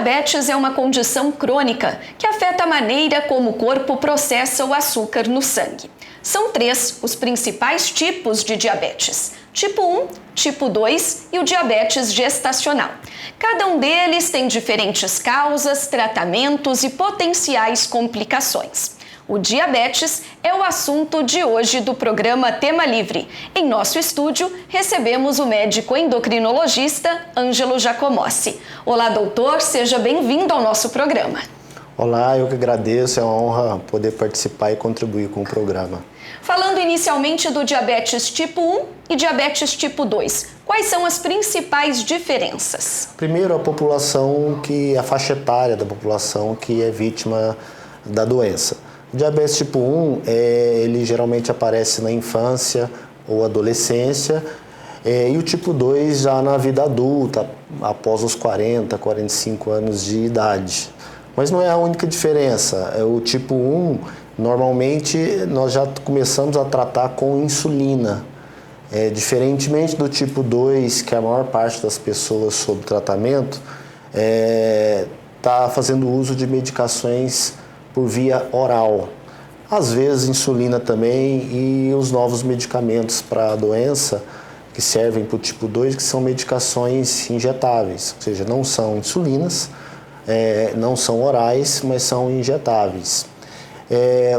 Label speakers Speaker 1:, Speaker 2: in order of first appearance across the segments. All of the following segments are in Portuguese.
Speaker 1: diabetes é uma condição crônica que afeta a maneira como o corpo processa o açúcar no sangue. São 3 os principais tipos de diabetes: tipo 1, tipo 2 e o diabetes gestacional. Cada um deles tem diferentes causas, tratamentos e potenciais complicações. O diabetes é o assunto de hoje do programa Tema Livre. Em nosso estúdio, recebemos o médico endocrinologista Ângelo Giacomossi. Olá, doutor, seja bem-vindo ao nosso programa.
Speaker 2: Olá, eu que agradeço, é uma honra poder participar e contribuir com o programa.
Speaker 1: Falando inicialmente do diabetes tipo 1 e diabetes tipo 2, quais são as principais diferenças?
Speaker 2: Primeiro, a faixa etária da população que é vítima da doença. O diabetes tipo 1, ele geralmente aparece na infância ou adolescência, e o tipo 2 já na vida adulta, após os 40, 45 anos de idade. Mas não é a única diferença. O tipo 1, normalmente, nós já começamos a tratar com insulina. Diferentemente do tipo 2, que a maior parte das pessoas sob tratamento está fazendo uso de medicações por via oral. Às vezes insulina também e os novos medicamentos para a doença que servem para o tipo 2, que são medicações injetáveis, ou seja, não são insulinas, não são orais, mas são injetáveis.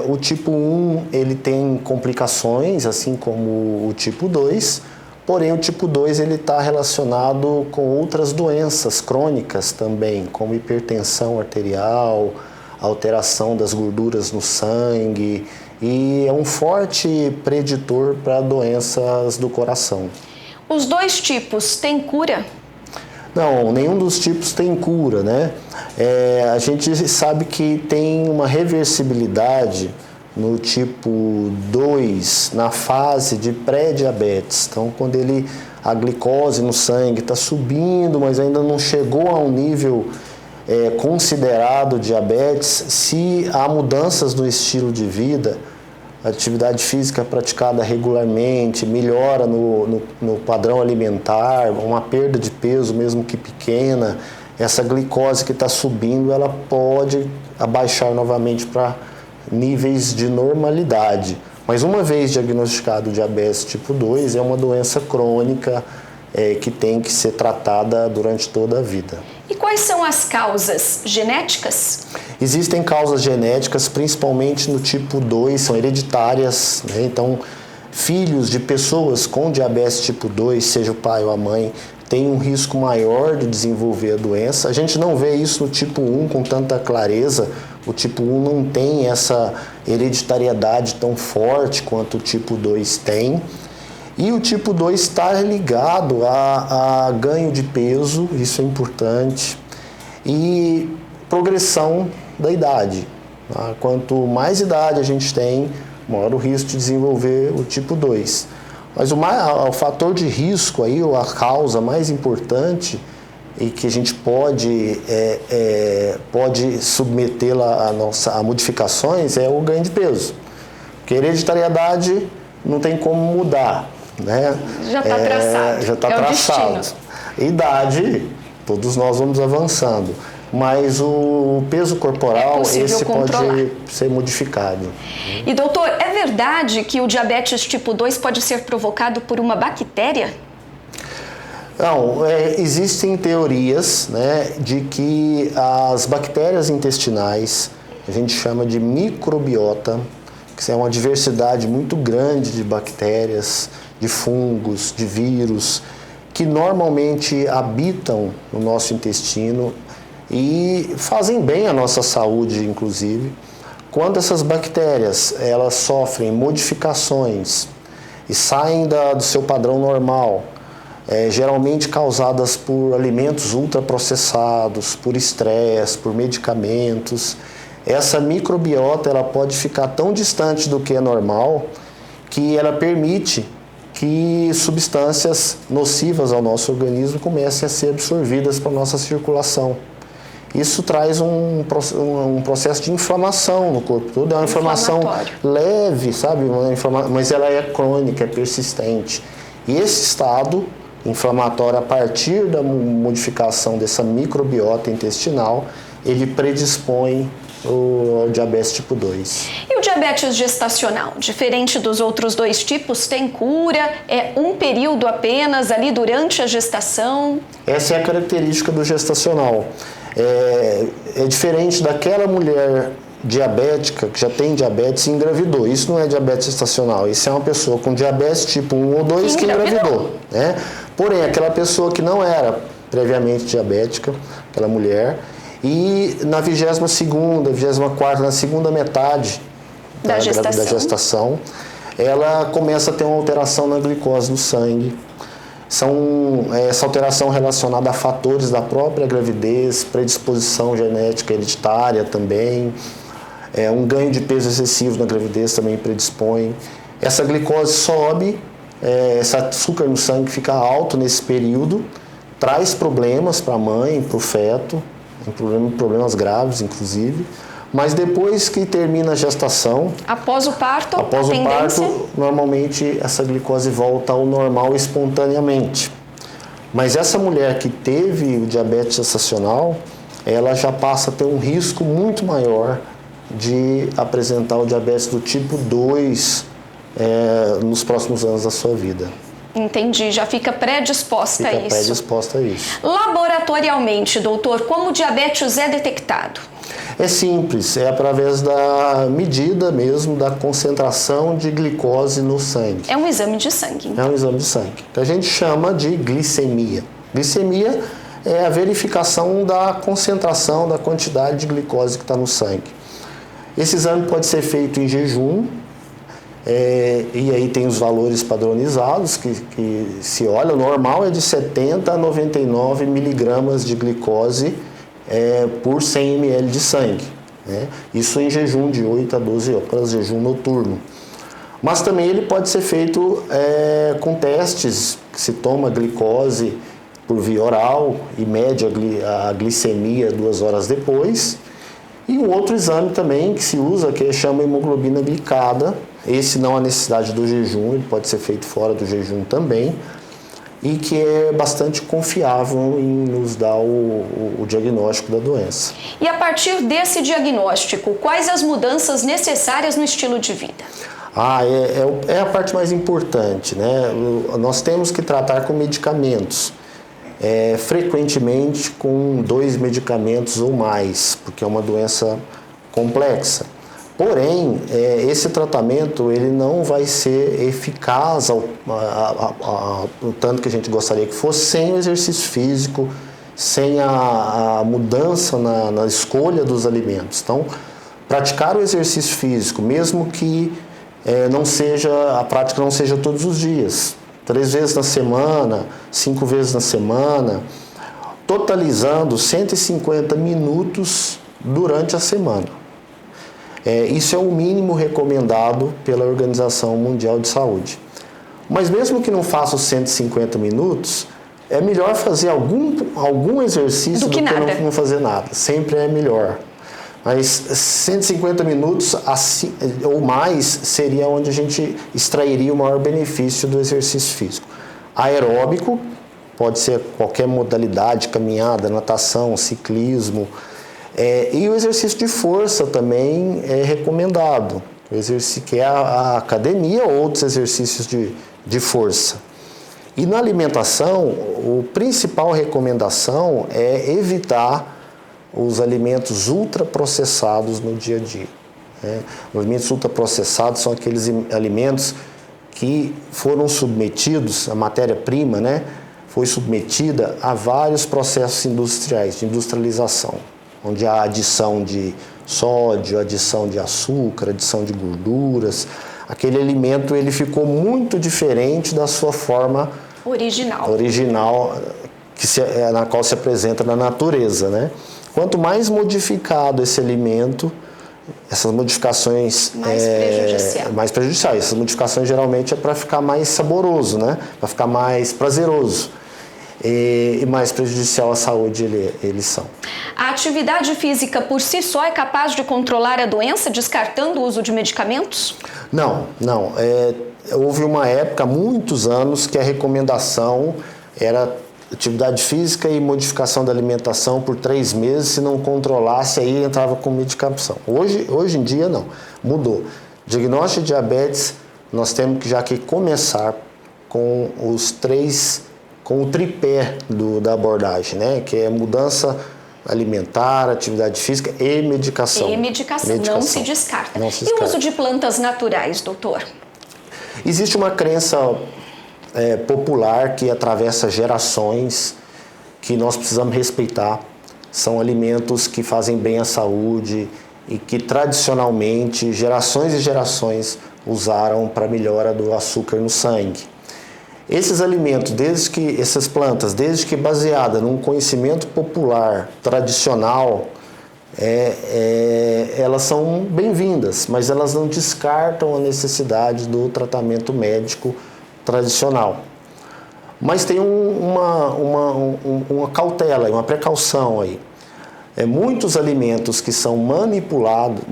Speaker 2: O tipo 1 ele tem complicações, assim como o tipo 2, porém o tipo 2 ele está relacionado com outras doenças crônicas também, como hipertensão arterial, alteração das gorduras no sangue, e é um forte preditor para doenças do coração.
Speaker 1: Os 2 tipos têm cura?
Speaker 2: Não, nenhum dos tipos tem cura, né? A gente sabe que tem uma reversibilidade no tipo 2, na fase de pré-diabetes. Então, quando a glicose no sangue está subindo, mas ainda não chegou a um nível considerado diabetes, se há mudanças no estilo de vida, atividade física praticada regularmente, melhora no padrão alimentar, uma perda de peso, mesmo que pequena, essa glicose que está subindo, ela pode abaixar novamente para níveis de normalidade. Mas uma vez diagnosticado o diabetes tipo 2, é uma doença crônica que tem que ser tratada durante toda a vida.
Speaker 1: E quais são as causas genéticas?
Speaker 2: Existem causas genéticas, principalmente no tipo 2, são hereditárias, né? Então, filhos de pessoas com diabetes tipo 2, seja o pai ou a mãe, têm um risco maior de desenvolver a doença. A gente não vê isso no tipo 1 com tanta clareza. O tipo 1 não tem essa hereditariedade tão forte quanto o tipo 2 tem. E o tipo 2 está ligado a ganho de peso, isso é importante, e progressão da idade. Quanto mais idade a gente tem, maior o risco de desenvolver o tipo 2. Mas o fator de risco, aí, ou a causa mais importante, e que a gente pode submetê-la a modificações, é o ganho de peso. Porque a hereditariedade não tem como mudar. Né?
Speaker 1: Já está traçado.
Speaker 2: Já está traçado. Idade, todos nós vamos avançando, mas o peso corporal, esse pode ser modificado.
Speaker 1: E doutor, é verdade que o diabetes tipo 2 pode ser provocado por uma bactéria?
Speaker 2: Não, existem teorias, né, de que as bactérias intestinais, a gente chama de microbiota, que é uma diversidade muito grande de bactérias, de fungos, de vírus, que normalmente habitam no nosso intestino e fazem bem à nossa saúde, inclusive. Quando essas bactérias elas sofrem modificações e saem do seu padrão normal, geralmente causadas por alimentos ultraprocessados, por estresse, por medicamentos, essa microbiota ela pode ficar tão distante do que é normal que ela permite que substâncias nocivas ao nosso organismo comecem a ser absorvidas para a nossa circulação. Isso traz um processo de inflamação no corpo todo. É uma inflamação leve, sabe? Mas ela é crônica, é persistente. E esse estado inflamatório a partir da modificação dessa microbiota intestinal, ele predispõe o diabetes tipo 2.
Speaker 1: E o diabetes gestacional, diferente dos outros dois tipos, tem cura? É um período apenas ali durante a gestação?
Speaker 2: Essa é a característica do gestacional. É diferente daquela mulher diabética que já tem diabetes e engravidou. Isso não é diabetes gestacional, isso é uma pessoa com diabetes tipo 1 ou 2 que engravidou, né? Porém, aquela pessoa que não era previamente diabética, aquela mulher, e na 22ª, 24ª, na segunda metade da gestação, ela começa a ter uma alteração na glicose do sangue. Essa alteração relacionada a fatores da própria gravidez, predisposição genética hereditária também, um ganho de peso excessivo na gravidez também predispõe. Essa glicose sobe, esse açúcar no sangue fica alto nesse período, traz problemas para a mãe, para o feto, problemas graves inclusive, mas depois que termina a gestação,
Speaker 1: após o parto,
Speaker 2: normalmente essa glicose volta ao normal espontaneamente. Mas essa mulher que teve o diabetes gestacional, ela já passa a ter um risco muito maior de apresentar o diabetes do tipo 2 nos próximos anos da sua vida.
Speaker 1: Entendi, já fica predisposta a isso.
Speaker 2: Fica predisposta a isso.
Speaker 1: Laboratorialmente, doutor, como o diabetes é detectado?
Speaker 2: É simples, é através da medida mesmo da concentração de glicose no sangue.
Speaker 1: É um exame de sangue.
Speaker 2: É um exame de sangue, que a gente chama de glicemia. Glicemia é a verificação da concentração, da quantidade de glicose que está no sangue. Esse exame pode ser feito em jejum, e aí tem os valores padronizados que se olha, o normal é de 70 a 99 miligramas de glicose por 100 ml de sangue, né? Isso em jejum de 8 a 12 horas, jejum noturno. Mas também ele pode ser feito com testes, que se toma glicose por via oral e mede a glicemia 2 horas depois. E um outro exame também que se usa, que chama hemoglobina glicada. Esse não há necessidade do jejum, ele pode ser feito fora do jejum também, e que é bastante confiável em nos dar o diagnóstico da doença.
Speaker 1: E a partir desse diagnóstico, quais as mudanças necessárias no estilo de vida?
Speaker 2: É a parte mais importante, né? Nós temos que tratar com medicamentos. Frequentemente com 2 medicamentos ou mais, porque é uma doença complexa. Porém, esse tratamento ele não vai ser eficaz o tanto que a gente gostaria que fosse sem o exercício físico, sem a mudança na escolha dos alimentos. Então, praticar o exercício físico, mesmo que a prática não seja todos os dias, 3 vezes na semana, 5 vezes na semana, totalizando 150 minutos durante a semana. Isso é o mínimo recomendado pela Organização Mundial de Saúde. Mas mesmo que não faça os 150 minutos, é melhor fazer algum exercício do que não fazer nada. Sempre é melhor. Mas 150 minutos ou mais seria onde a gente extrairia o maior benefício do exercício físico. Aeróbico, pode ser qualquer modalidade, caminhada, natação, ciclismo. E o exercício de força também é recomendado, que é a academia ou outros exercícios de força. E na alimentação, a principal recomendação é evitar os alimentos ultraprocessados no dia a dia. Os alimentos ultraprocessados são aqueles alimentos que foram submetidos, a matéria-prima, foi submetida a vários processos industriais, de industrialização, onde há adição de sódio, adição de açúcar, adição de gorduras. Aquele alimento ele ficou muito diferente da sua forma original na qual se apresenta na natureza, Quanto mais modificado esse alimento, essas modificações mais prejudiciais. Essas modificações geralmente é para ficar mais saboroso, para ficar mais prazeroso. E mais prejudicial à saúde eles são.
Speaker 1: A atividade física por si só é capaz de controlar a doença, descartando o uso de medicamentos?
Speaker 2: Não. Houve uma época, há muitos anos, que a recomendação era atividade física e modificação da alimentação por 3 meses. Se não controlasse, aí entrava com medicação. Hoje em dia, não. Mudou. Diagnóstico de diabetes, nós temos que começar com com o tripé da abordagem, né? Que é mudança alimentar, atividade física e medicação.
Speaker 1: E medicação. Não se descarta.
Speaker 2: Não se
Speaker 1: E
Speaker 2: descarta.
Speaker 1: o uso de plantas naturais, doutor?
Speaker 2: Existe uma crença popular que atravessa gerações, que nós precisamos respeitar. São alimentos que fazem bem à saúde e que tradicionalmente gerações e gerações usaram para melhora do açúcar no sangue. Esses alimentos, essas plantas, desde que baseada num conhecimento popular tradicional, elas são bem-vindas, mas elas não descartam a necessidade do tratamento médico tradicional. Mas tem uma cautela, uma precaução aí. Muitos alimentos que são manipulados,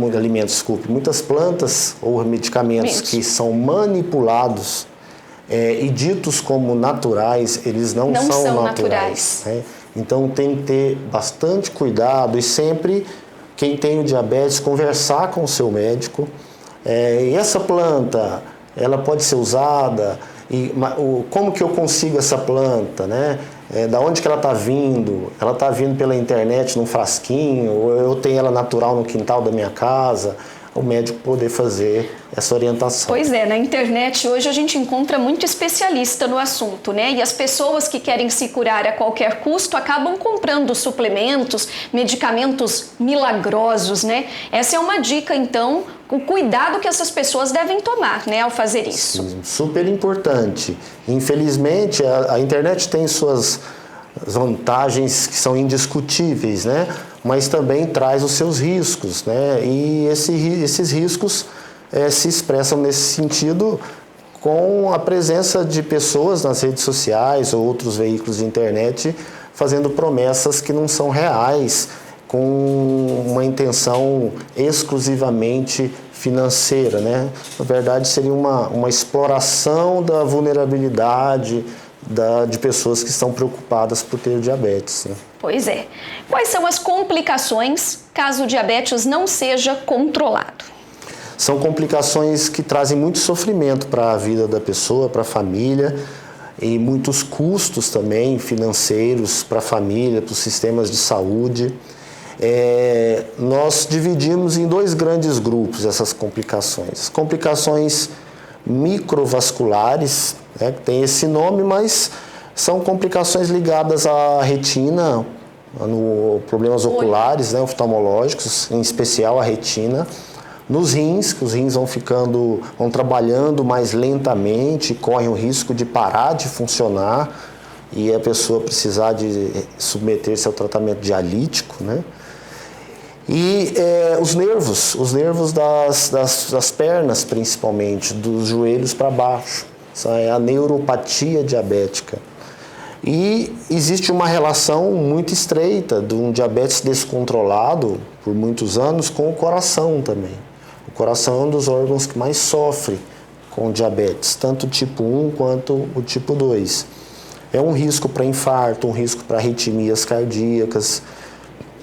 Speaker 2: muitas plantas ou medicamentos que são manipulados e ditos como naturais, eles não são naturais. Né? Então tem que ter bastante cuidado e sempre, quem tem o diabetes, conversar com o seu médico. E essa planta, ela pode ser usada, como que eu consigo essa planta, né? Da onde que ela está vindo? Ela está vindo pela internet num frasquinho, ou eu tenho ela natural no quintal da minha casa? O médico poder fazer essa orientação.
Speaker 1: Pois é, na internet hoje a gente encontra muito especialista no assunto, né? E as pessoas que querem se curar a qualquer custo acabam comprando suplementos, medicamentos milagrosos, né? Essa é uma dica, então, o cuidado que essas pessoas devem tomar, né, ao fazer isso.
Speaker 2: Sim, super importante. Infelizmente, a internet tem suas vantagens que são indiscutíveis, né? Mas também traz os seus riscos, né? E esses riscos se expressam nesse sentido com a presença de pessoas nas redes sociais ou outros veículos de internet fazendo promessas que não são reais, com uma intenção exclusivamente financeira, né? Na verdade, seria uma exploração da vulnerabilidade de pessoas que estão preocupadas por ter diabetes, né?
Speaker 1: Pois é. Quais são as complicações caso o diabetes não seja controlado?
Speaker 2: São complicações que trazem muito sofrimento para a vida da pessoa, para a família, e muitos custos também financeiros para a família, para os sistemas de saúde. Nós dividimos em 2 grandes grupos essas complicações. Complicações microvasculares, né, que tem esse nome, mas são complicações ligadas à retina, problemas oculares, né, oftalmológicos, em especial a retina. Nos rins, que os rins vão trabalhando mais lentamente, correm o risco de parar de funcionar e a pessoa precisar de submeter-se ao tratamento dialítico, né? E os nervos das pernas, principalmente, dos joelhos para baixo. Essa é a neuropatia diabética. E existe uma relação muito estreita de um diabetes descontrolado por muitos anos com o coração também. O coração é um dos órgãos que mais sofre com diabetes, tanto o tipo 1 quanto o tipo 2. É um risco para infarto, um risco para arritmias cardíacas,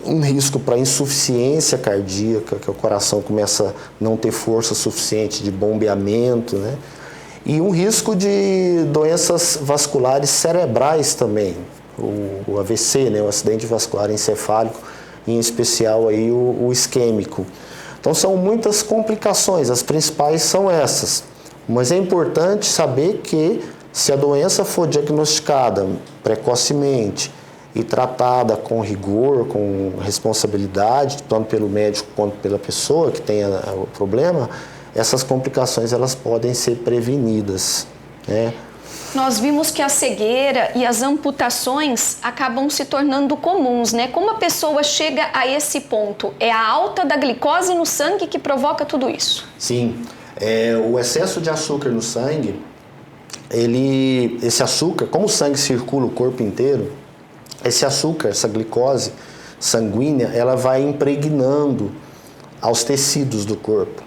Speaker 2: um risco para insuficiência cardíaca, que o coração começa a não ter força suficiente de bombeamento, né? E um risco de doenças vasculares cerebrais também, o AVC, né? O acidente vascular encefálico, em especial aí o isquêmico. Então são muitas complicações, as principais são essas. Mas é importante saber que se a doença for diagnosticada precocemente e tratada com rigor, com responsabilidade, tanto pelo médico quanto pela pessoa que tem o problema, essas complicações elas podem ser prevenidas, né?
Speaker 1: Nós vimos que a cegueira e as amputações acabam se tornando comuns, né? Como a pessoa chega a esse ponto? É a alta da glicose no sangue que provoca tudo isso?
Speaker 2: Sim, o excesso de açúcar no sangue, esse açúcar, como o sangue circula o corpo inteiro, esse açúcar, essa glicose sanguínea, ela vai impregnando aos tecidos do corpo,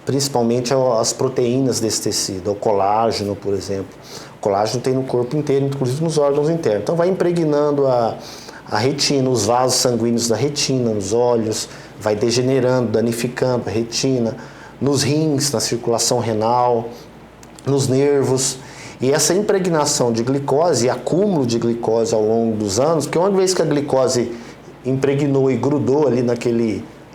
Speaker 2: principalmente as proteínas desse tecido, o colágeno, por exemplo. Colágeno tem no corpo inteiro, inclusive nos órgãos internos. Então vai impregnando a retina, os vasos sanguíneos da retina, nos olhos, vai degenerando, danificando a retina, nos rins, na circulação renal, nos nervos. E essa impregnação de glicose e acúmulo de glicose ao longo dos anos, porque uma vez que a glicose impregnou e grudou ali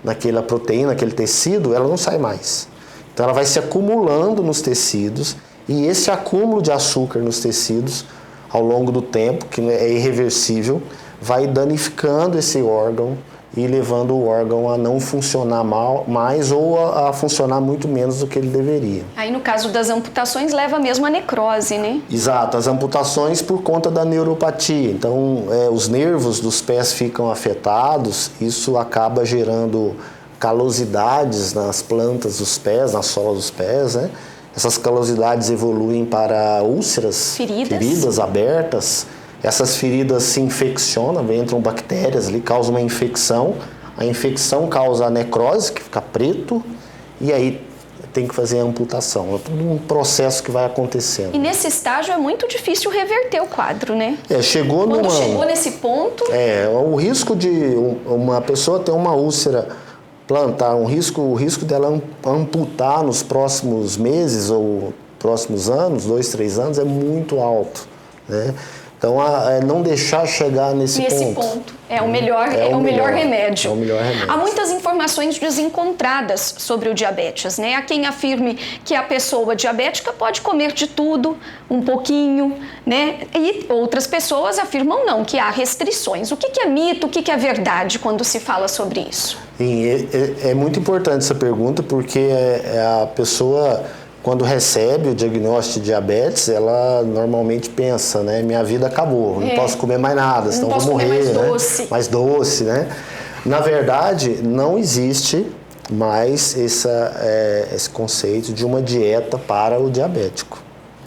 Speaker 2: naquela proteína, naquele tecido, ela não sai mais. Então ela vai se acumulando nos tecidos e esse acúmulo de açúcar nos tecidos ao longo do tempo, que é irreversível, vai danificando esse órgão e levando o órgão a não funcionar mais ou a funcionar muito menos do que ele deveria.
Speaker 1: Aí no caso das amputações leva mesmo a necrose, né?
Speaker 2: Exato, as amputações por conta da neuropatia. Então os nervos dos pés ficam afetados, isso acaba gerando calosidades nas plantas dos pés, na sola dos pés, né? Essas calosidades evoluem para úlceras, feridas abertas. Essas feridas se infeccionam, entram bactérias ali, causam uma infecção. A infecção causa a necrose, que fica preto, e aí tem que fazer a amputação. É todo um processo que vai acontecendo.
Speaker 1: E nesse estágio é muito difícil reverter o quadro, né?
Speaker 2: Quando chegou
Speaker 1: nesse ponto...
Speaker 2: o risco de uma pessoa ter uma úlcera plantar, o risco dela amputar nos próximos meses ou próximos anos, 2, 3 anos, é muito alto, né? Então, não deixar chegar nesse ponto.
Speaker 1: É o melhor remédio.
Speaker 2: É o melhor remédio.
Speaker 1: Há muitas informações desencontradas sobre o diabetes, né? Há quem afirme que a pessoa diabética pode comer de tudo, um pouquinho, né? E outras pessoas afirmam não, que há restrições. O que é mito, o que é verdade quando se fala sobre isso?
Speaker 2: Sim, é muito importante essa pergunta, porque a pessoa, quando recebe o diagnóstico de diabetes, ela normalmente pensa, né? Minha vida acabou, não posso comer mais nada, senão vou morrer, mais doce, né? Na verdade, não existe mais esse conceito de uma dieta para o diabético.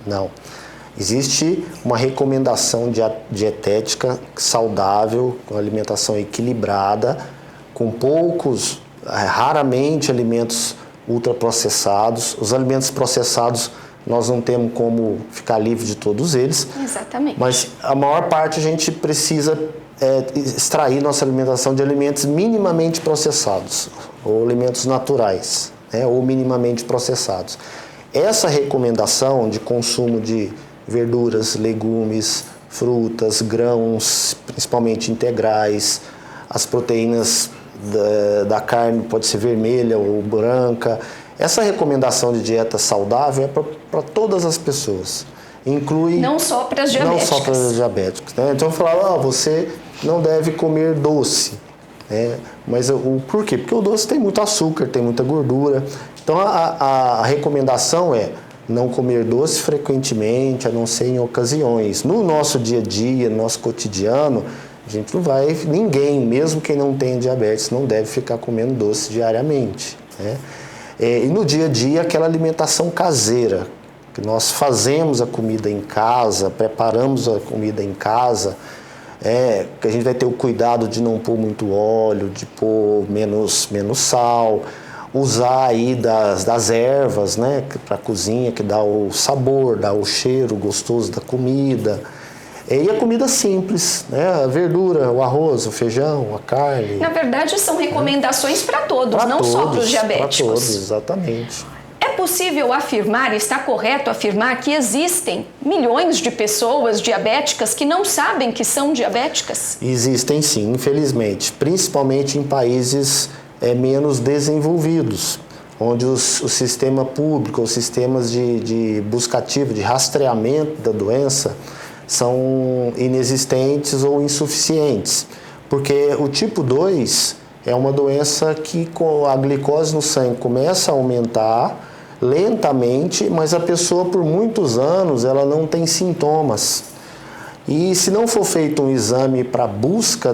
Speaker 2: Não. Existe uma recomendação dietética saudável, com alimentação equilibrada, com raramente alimentos ultraprocessados. Os alimentos processados nós não temos como ficar livre de todos eles.
Speaker 1: Exatamente.
Speaker 2: Mas a maior parte a gente precisa extrair nossa alimentação de alimentos minimamente processados, ou alimentos naturais, né, ou minimamente processados. Essa recomendação de consumo de verduras, legumes, frutas, grãos, principalmente integrais, as proteínas da carne pode ser vermelha ou branca. Essa recomendação de dieta saudável é para todas as pessoas. Inclui...
Speaker 1: Não só para as diabéticas.
Speaker 2: Não só para os diabéticos, né? Então eu falava, você não deve comer doce, né? Mas por quê? Porque o doce tem muito açúcar, tem muita gordura. Então a recomendação é não comer doce frequentemente, a não ser em ocasiões. No nosso dia a dia, no nosso cotidiano, a gente não vai, ninguém, mesmo quem não tem diabetes, não deve ficar comendo doce diariamente, né? E no dia a dia, aquela alimentação caseira, que nós fazemos a comida em casa, preparamos a comida em casa, que a gente vai ter o cuidado de não pôr muito óleo, de pôr menos sal, usar aí das ervas, né, para a cozinha, que dá o sabor, dá o cheiro gostoso da comida. E a comida simples, né? A verdura, o arroz, o feijão, a carne.
Speaker 1: Na verdade, são recomendações para todos, não só para os diabéticos.
Speaker 2: Para todos, exatamente.
Speaker 1: É possível afirmar, está correto afirmar, que existem milhões de pessoas diabéticas que não sabem que são diabéticas?
Speaker 2: Existem sim, infelizmente. Principalmente em países menos desenvolvidos, onde o sistema público, os sistemas de busca ativa, de rastreamento da doença, são inexistentes ou insuficientes, porque o tipo 2 é uma doença que com a glicose no sangue começa a aumentar lentamente, mas a pessoa por muitos anos ela não tem sintomas. E se não for feito um exame para busca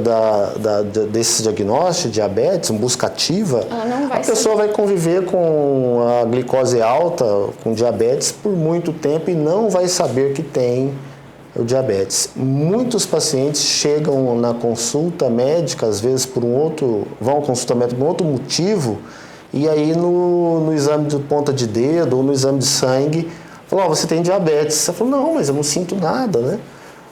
Speaker 2: desse diagnóstico de diabetes, uma busca ativa, a pessoa vai conviver com a glicose alta, com diabetes por muito tempo e não vai saber que tem o diabetes. Muitos pacientes chegam na consulta médica, às vezes vão à consulta médica por um outro motivo, e aí no exame de ponta de dedo ou no exame de sangue Falou, você tem diabetes. Você falou, não, mas eu não sinto nada, né?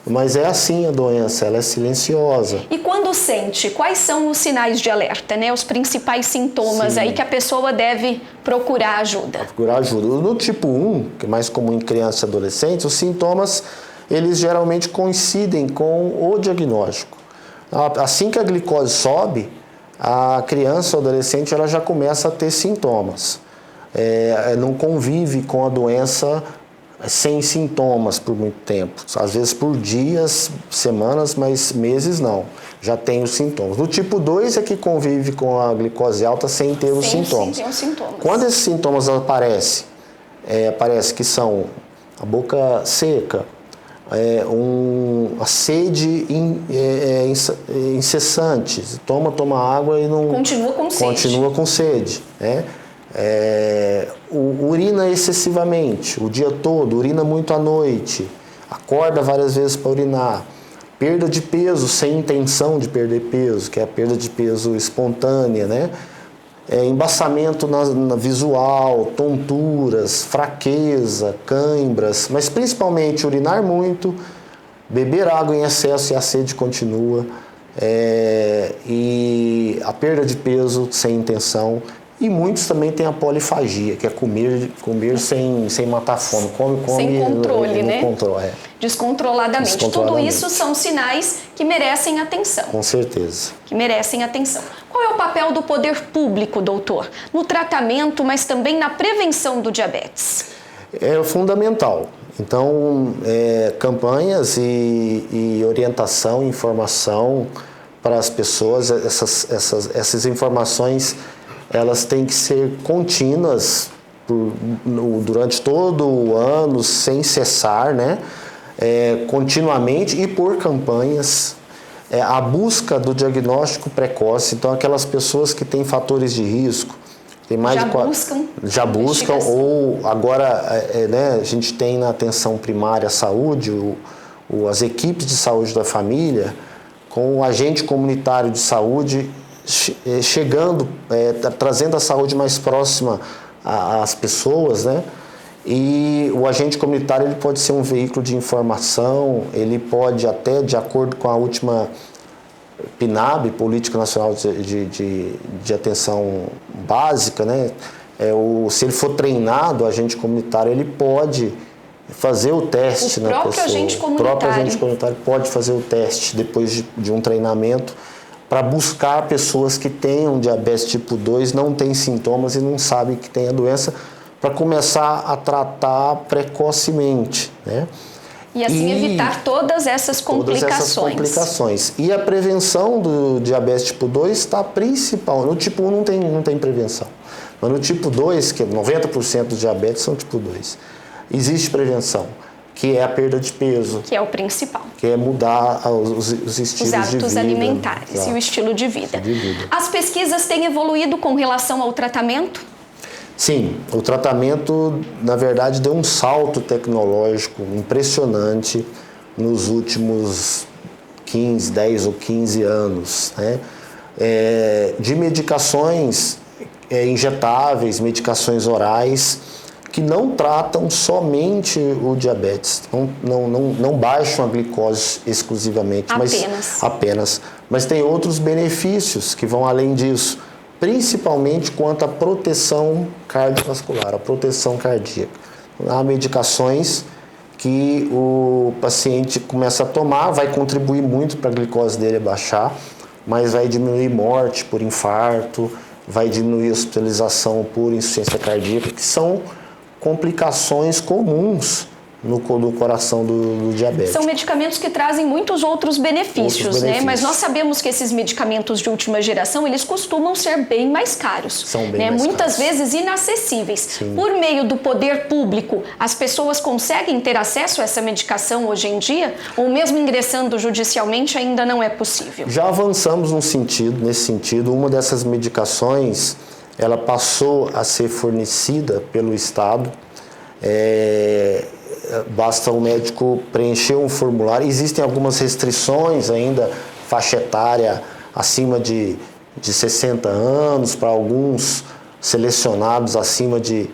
Speaker 2: Mas é assim a doença, ela é silenciosa.
Speaker 1: E quando sente, quais são os sinais de alerta, né? Os principais sintomas aí que a pessoa deve procurar ajuda?
Speaker 2: Procurar ajuda. No tipo 1, que é mais comum em crianças e adolescentes, os sintomas, eles geralmente coincidem com o diagnóstico. Assim que a glicose sobe, a criança ou adolescente ela já começa a ter sintomas. Não convive com a doença sem sintomas por muito tempo. Às vezes por dias, semanas, mas meses não. Já tem os sintomas. No tipo 2 é que convive com a glicose alta sem ter os sintomas.
Speaker 1: Sem ter os sintomas.
Speaker 2: Quando esses sintomas aparecem, parece que são a boca seca, a sede incessante. Toma água e não...
Speaker 1: Continua com sede.
Speaker 2: Continua com sede, né? Urina excessivamente, o dia todo, urina muito à noite, acorda várias vezes para urinar, perda de peso sem intenção de perder peso, que é a perda de peso espontânea, né? Embaçamento na visual, tonturas, fraqueza, cãibras, mas principalmente urinar muito, beber água em excesso e a sede continua, e a perda de peso sem intenção. E muitos também têm a polifagia, que é comer sem matar a fome. Come
Speaker 1: sem controle, né?
Speaker 2: Controle,
Speaker 1: Descontroladamente. Tudo isso são sinais que merecem atenção.
Speaker 2: Com certeza.
Speaker 1: Que merecem atenção. Qual é o papel do poder público, doutor? No tratamento, mas também na prevenção do diabetes?
Speaker 2: É fundamental. Então, campanhas e orientação, informação para as pessoas, essas informações... elas têm que ser contínuas durante todo o ano, sem cessar, né? Continuamente e por campanhas. A busca do diagnóstico precoce, então aquelas pessoas que têm fatores de risco, tem mais já buscam ou agora né, a gente tem na atenção primária à saúde, as equipes de saúde da família, com o agente comunitário de saúde, chegando, trazendo a saúde mais próxima às pessoas, né? E o agente comunitário ele pode ser um veículo de informação, ele pode até, de acordo com a última PNAB, Política Nacional de Atenção Básica, né? Se ele for treinado, o agente comunitário, ele pode fazer o teste na pessoa. O próprio agente comunitário pode fazer o teste depois de um treinamento, para buscar pessoas que tenham diabetes tipo 2, não têm sintomas e não sabem que tem a doença, para começar a tratar precocemente, né?
Speaker 1: E assim evitar todas essas complicações.
Speaker 2: E a prevenção do diabetes tipo 2 está principal. No tipo 1 não tem prevenção. Mas no tipo 2, que 90% dos diabetes são tipo 2, existe prevenção, que é a perda de peso.
Speaker 1: Que é o principal.
Speaker 2: Que é mudar os estilos de vida.
Speaker 1: Os hábitos alimentares. Exato. E o estilo de vida. As pesquisas têm evoluído com relação ao tratamento?
Speaker 2: Sim, o tratamento, na verdade, deu um salto tecnológico impressionante nos últimos 10 ou 15 anos, né? De medicações injetáveis, medicações orais, que não tratam somente o diabetes, não baixam a glicose exclusivamente, mas tem outros benefícios que vão além disso, principalmente quanto à proteção cardiovascular, a proteção cardíaca. Há medicações que o paciente começa a tomar, vai contribuir muito para a glicose dele baixar, mas vai diminuir morte por infarto, vai diminuir hospitalização por insuficiência cardíaca, que são complicações comuns no coração do diabético.
Speaker 1: São medicamentos que trazem muitos outros benefícios, né? Mas nós sabemos que esses medicamentos de última geração, eles costumam ser bem mais caros.
Speaker 2: São bem mais
Speaker 1: muitas
Speaker 2: caros.
Speaker 1: Vezes inacessíveis.
Speaker 2: Sim.
Speaker 1: Por meio do poder público, as pessoas conseguem ter acesso a essa medicação hoje em dia? Ou mesmo ingressando judicialmente ainda não é possível?
Speaker 2: Já avançamos nesse sentido. Uma dessas medicações, ela passou a ser fornecida pelo Estado. Basta o médico preencher um formulário. Existem algumas restrições ainda, faixa etária acima de 60 anos, para alguns selecionados acima de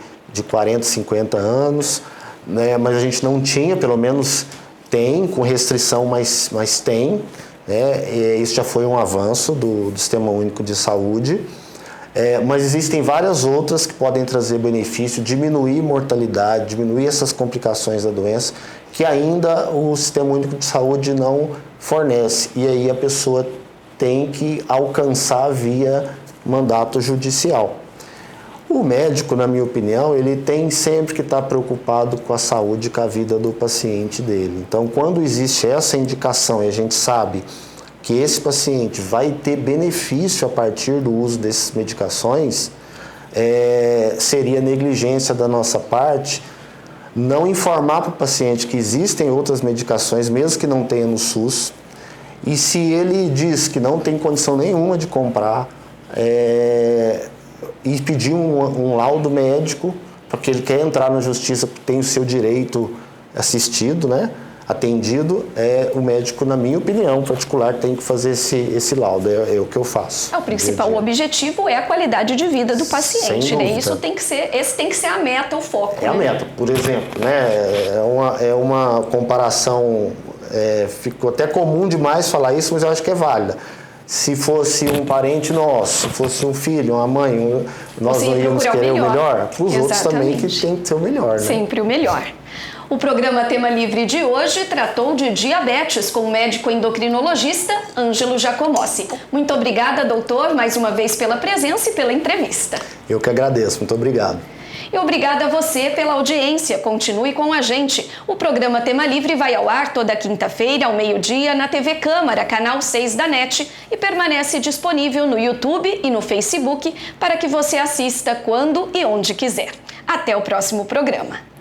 Speaker 2: 40, 50 anos, né? Mas a gente não tinha, pelo menos tem, com restrição, mas tem. Né? E isso já foi um avanço do Sistema Único de Saúde. Mas existem várias outras que podem trazer benefício, diminuir mortalidade, diminuir essas complicações da doença, que ainda o Sistema Único de Saúde não fornece. E aí a pessoa tem que alcançar via mandato judicial. O médico, na minha opinião, ele tem sempre que estar preocupado com a saúde e com a vida do paciente dele. Então, quando existe essa indicação e a gente sabe que esse paciente vai ter benefício a partir do uso dessas medicações, seria negligência da nossa parte não informar para o paciente que existem outras medicações, mesmo que não tenha no SUS, e se ele diz que não tem condição nenhuma de comprar, e pedir um laudo médico, porque ele quer entrar na justiça, tem o seu direito assistido, né? Atendido, o médico, na minha opinião particular, tem que fazer esse laudo, é o que eu faço.
Speaker 1: O principal objetivo é a qualidade de vida do paciente, né? Isso esse tem que ser a meta, o foco.
Speaker 2: A meta, por exemplo, né? É uma comparação, ficou até comum demais falar isso, mas eu acho que é válida. Se fosse um parente nosso, se fosse um filho, uma mãe, nós não íamos querer o melhor? Para os outros também que tem que ser o melhor, né?
Speaker 1: Sempre o melhor. O programa Tema Livre de hoje tratou de diabetes com o médico endocrinologista Ângelo Giacomossi. Muito obrigada, doutor, mais uma vez pela presença e pela entrevista.
Speaker 2: Eu que agradeço, muito obrigado.
Speaker 1: E obrigada a você pela audiência. Continue com a gente. O programa Tema Livre vai ao ar toda quinta-feira, ao meio-dia, na TV Câmara, canal 6 da NET, e permanece disponível no YouTube e no Facebook para que você assista quando e onde quiser. Até o próximo programa.